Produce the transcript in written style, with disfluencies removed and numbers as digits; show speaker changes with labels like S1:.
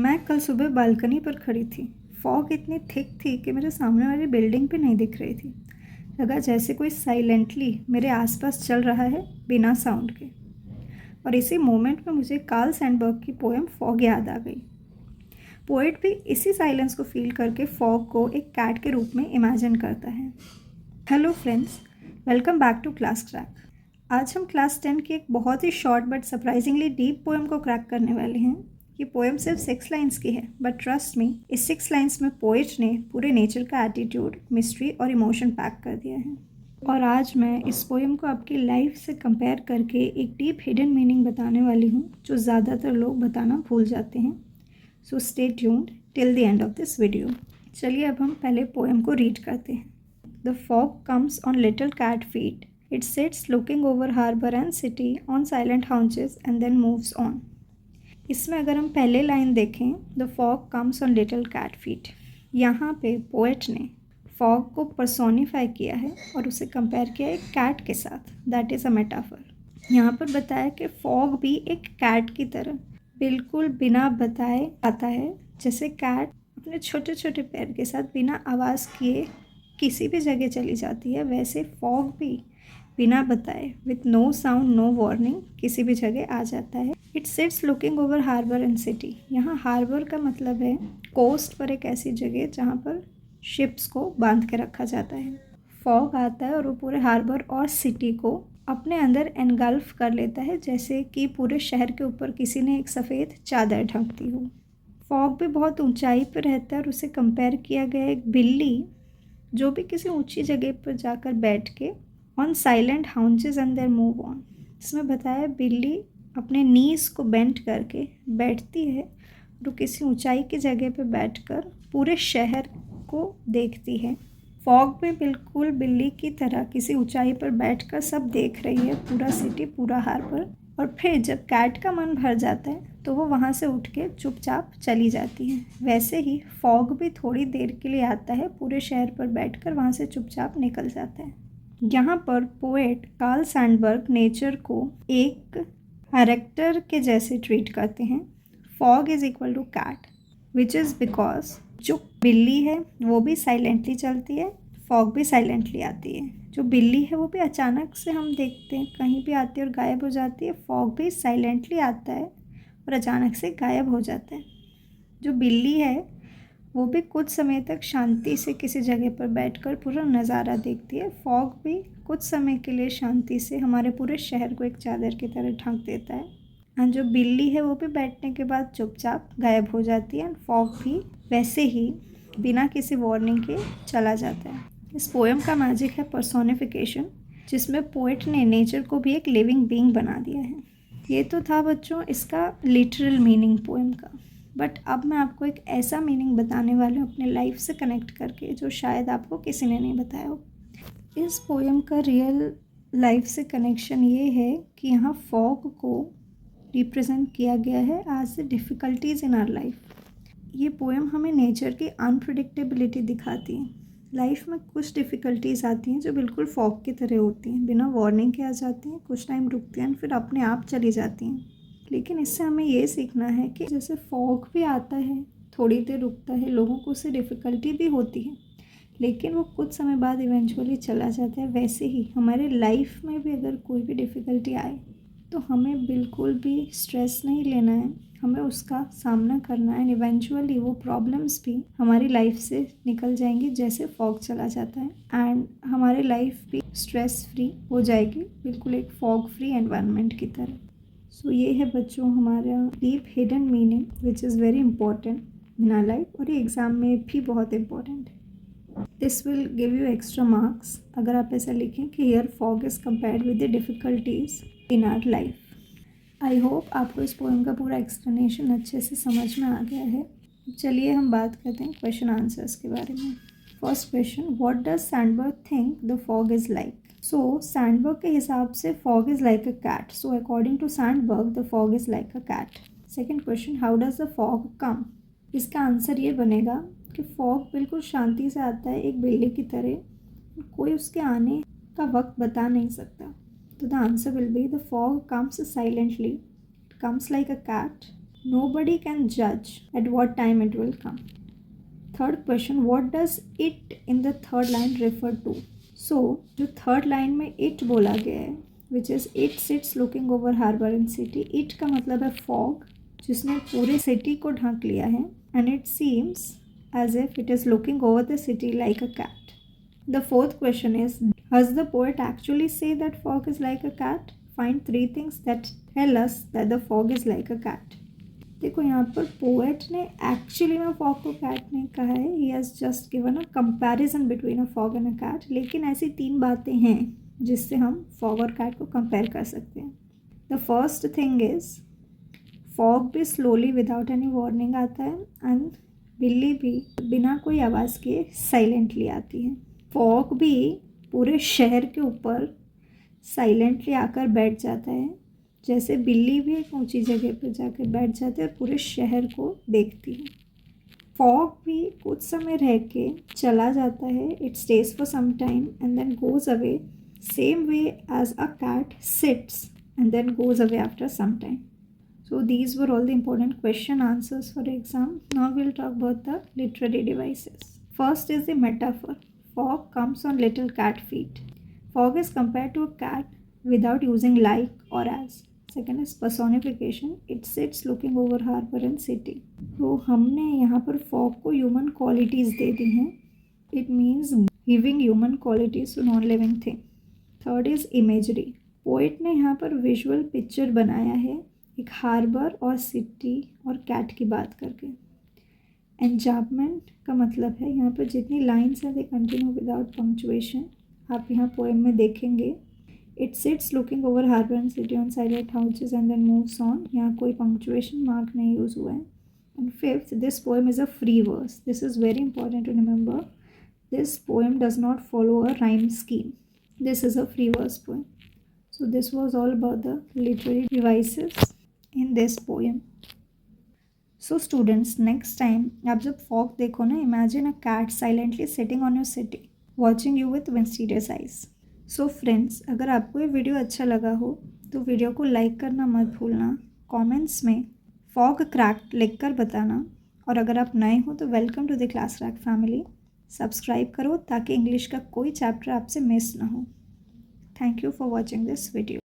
S1: मैं कल सुबह बालकनी पर खड़ी थी। फॉग इतनी थिक थी कि मेरे सामने वाली बिल्डिंग पे नहीं दिख रही थी। लगा जैसे कोई साइलेंटली मेरे आसपास चल रहा है बिना साउंड के। और इसी मोमेंट में मुझे कार्ल सैंडबर्ग की पोएम फॉग याद आ गई। पोएट भी इसी साइलेंस को फील करके फॉग को एक कैट के रूप में इमेजिन करता है। Hello friends, welcome back to class crack. आज हम क्लास 10 की एक बहुत ही short but surprisingly deep poem को क्रैक करने वाले हैं। ये पोएम सिर्फ 6 लाइन्स की है, बट ट्रस्ट मी, इस 6 लाइन्स में पोएट ने पूरे नेचर का एटीट्यूड, मिस्ट्री और इमोशन पैक कर दिया है। और आज मैं इस पोएम को आपकी लाइफ से कंपेयर करके एक डीप हिडन मीनिंग बताने वाली हूँ जो ज़्यादातर लोग बताना भूल जाते हैं। So stay tuned till the end of this video. चलिए अब हम पहले पोएम को रीड करते हैं। The fog comes on little cat feet. It sits looking over harbor and city on silent haunches and then moves on. इसमें अगर हम पहले लाइन देखें, the fog comes on little cat feet, यहाँ पे पोएट ने फॉग को personify किया है और उसे कंपेयर किया एक कैट के साथ। That is a metaphor. यहाँ पर बताया कि फॉग भी एक कैट की तरह बिल्कुल बिना बताए आता है। जैसे कैट अपने छोटे छोटे पैर के साथ बिना आवाज़ किए किसी भी जगह चली जाती है, वैसे फॉग भी बिना बताए with no sound no warning किसी भी जगह आ जाता है। It sits looking over harbour and city. यहाँ हार्बर का मतलब है कोस्ट पर एक ऐसी जगह जहाँ पर शिप्स को बांध के रखा जाता है। फॉग आता है और वो पूरे हार्बर और सिटी को अपने अंदर एनगल्फ कर लेता है, जैसे कि पूरे शहर के ऊपर किसी ने एक सफ़ेद चादर ढक दी हो। फॉग भी बहुत ऊंचाई पर रहता है और उसे कंपेयर किया गया एक बिल्ली जो भी किसी ऊंची जगह पर जाकर बैठ के on silent haunches and there move on. इसमें बताया बिल्ली अपने नीज को बेंड करके बैठती है और किसी ऊंचाई की जगह पे बैठकर पूरे शहर को देखती है। फॉग भी बिल्कुल बिल्ली की तरह किसी ऊंचाई पर बैठकर सब देख रही है, पूरा सिटी, पूरा हार्बर। और फिर जब कैट का मन भर जाता है तो वो वहाँ से उठ के चुपचाप चली जाती है। वैसे ही फॉग भी थोड़ी देर के लिए आता है, पूरे शहर पर बैठकर वहाँ से चुपचाप निकल जाता है। यहाँ पर पोएट कार्ल सैंडबर्ग नेचर को एक कैरेक्टर के जैसे ट्रीट करते हैं। Fog is equal to cat, which is because जो बिल्ली है वो भी साइलेंटली चलती है, फॉग भी साइलेंटली आती है। जो बिल्ली है वो भी अचानक से हम देखते हैं कहीं भी आती है और गायब हो जाती है। फॉग भी साइलेंटली आता है और अचानक से गायब हो जाता है। जो बिल्ली है वो भी कुछ समय तक शांति से किसी जगह पर बैठकर पूरा नज़ारा देखती है। फॉग भी कुछ समय के लिए शांति से हमारे पूरे शहर को एक चादर की तरह ढक देता है। और जो बिल्ली है वो भी बैठने के बाद चुपचाप गायब हो जाती है। फॉग भी वैसे ही बिना किसी वार्निंग के चला जाता है। इस पोएम का मैजिक है पर्सोनिफिकेशन, जिसमें पोएट ने नेचर को भी एक लिविंग बीइंग बना दिया है। ये तो था बच्चों इसका लिटरल मीनिंग पोएम का, बट अब मैं आपको एक ऐसा मीनिंग बताने वाली हूँ अपने लाइफ से कनेक्ट करके जो शायद आपको किसी ने नहीं बताया हो। इस पोएम का रियल लाइफ से कनेक्शन ये है कि यहाँ फॉग को रिप्रेजेंट किया गया है as the difficulties in our life. ये पोएम हमें नेचर की अनप्रिडिक्टेबिलिटी दिखाती है। लाइफ में कुछ डिफ़िकल्टीज़ आती हैं जो बिल्कुल फॉग की तरह होती हैं, बिना वार्निंग के आ जाती हैं, कुछ टाइम रुकती हैं, फिर अपने आप चली जाती हैं। लेकिन इससे हमें ये सीखना है कि जैसे फॉग भी आता है, थोड़ी देर रुकता है, लोगों को उससे डिफ़िकल्टी भी होती है, लेकिन वो कुछ समय बाद इवेंचुअली चला जाता है। वैसे ही हमारे लाइफ में भी अगर कोई भी डिफ़िकल्टी आए तो हमें बिल्कुल भी स्ट्रेस नहीं लेना है, हमें उसका सामना करना है। इवेंचुअली वो प्रॉब्लम्स भी हमारी लाइफ से निकल जाएंगी जैसे फॉग चला जाता है, एंड हमारी लाइफ भी स्ट्रेस फ्री हो जाएगी, बिल्कुल एक फॉग फ्री एनवायरनमेंट की तरह। सो ये है बच्चों हमारा deep hidden meaning which is very important in our life, और ये एग्ज़ाम में भी बहुत इंपॉर्टेंट है। This will give you extra marks अगर आप ऐसा लिखें कि here fog is compared with the difficulties in our life. I hope आपको इस पोएम का पूरा एक्सप्लेनेशन अच्छे से समझ में आ गया है। चलिए हम बात करते हैं क्वेश्चन आंसर्स के बारे में। First question, what does Sandburg think the fog is like? So Sandburg के हिसाब से fog is like a cat. So according to Sandburg the fog is like a cat. Second question, how does the fog come? इसका answer ये बनेगा कि fog बिल्कुल शांति से आता है, एक बिल्ली की तरह, कोई उसके आने का वक्त बता नहीं सकता। So the answer will be the fog comes silently. It comes like a cat Nobody can judge at what time it will come. Third question, what does it in the third line refer to? So जो third line में it बोला गया है, which is it sits looking over harbor in city. It का मतलब है fog, जिसने पूरे city को ढक लिया है, and it seems as if it is looking over the city like a cat. The fourth question is, does the poet actually say that fog is like a cat? Find 3 things that tell us that the fog is like a cat. देखो यहाँ पर poet ने actually में fog को cat नहीं कहा है, he has just given a comparison between a fog and a cat. लेकिन ऐसी 3 बातें हैं जिससे हम फॉग और कैट को कंपेयर कर सकते हैं. The first thing is, fog भी स्लोली विदाउट एनी वार्निंग आता है, एंड बिल्ली भी बिना कोई आवाज़ के साइलेंटली आती है. फॉग भी पूरे शहर के ऊपर साइलेंटली आकर बैठ जाता है, जैसे बिल्ली भी एक ऊंची जगह पर जाकर बैठ जाती है और पूरे शहर को देखती है. फॉग भी कुछ समय रह के चला जाता है. It stays for some time and then goes away, same way as a cat sits and then goes away after some time. So these were all the important question answers for exam. Now we'll talk about the literary devices. First is the metaphor. Fog comes on little cat feet. Fog is compared to a cat without using like or as. Second is personification. It sits looking over harbor and city. तो हमने यहाँ पर fog को human qualities दे दी हैं. It means giving human qualities to non-living thing. Third is imagery. Poet ने यहाँ पर visual picture बनाया है, एक हार्बर और सिटी और कैट की बात करके. एन्जाम्पमेंट का मतलब है यहाँ पर जितनी लाइन्स हैं दे कंटिन्यू विदाउट पंक्चुएशन. आप यहाँ पोएम में देखेंगे. It sits looking over harbour and city on silent houses and then moves on. यहाँ कोई पंक्चुएशन मार्क नहीं यूज़ हुआ है. And fifth, this poem is a free verse. This is very important to remember. This poem does not follow a rhyme scheme. This is a free verse poem. So this was all about the literary devices in this poem. So students, next time आप जब fog देखो ना, imagine a cat silently sitting on your city, watching you with mysterious eyes. So friends, अगर आपको ये video अच्छा लगा हो तो वीडियो को लाइक करना मत भूलना. कमेंट्स में fog cracked लिख कर बताना. और अगर आप नए हो तो welcome to the class rack family. Subscribe करो ताकि इंग्लिश का कोई चैप्टर आपसे मिस ना हो. Thank you for watching this video.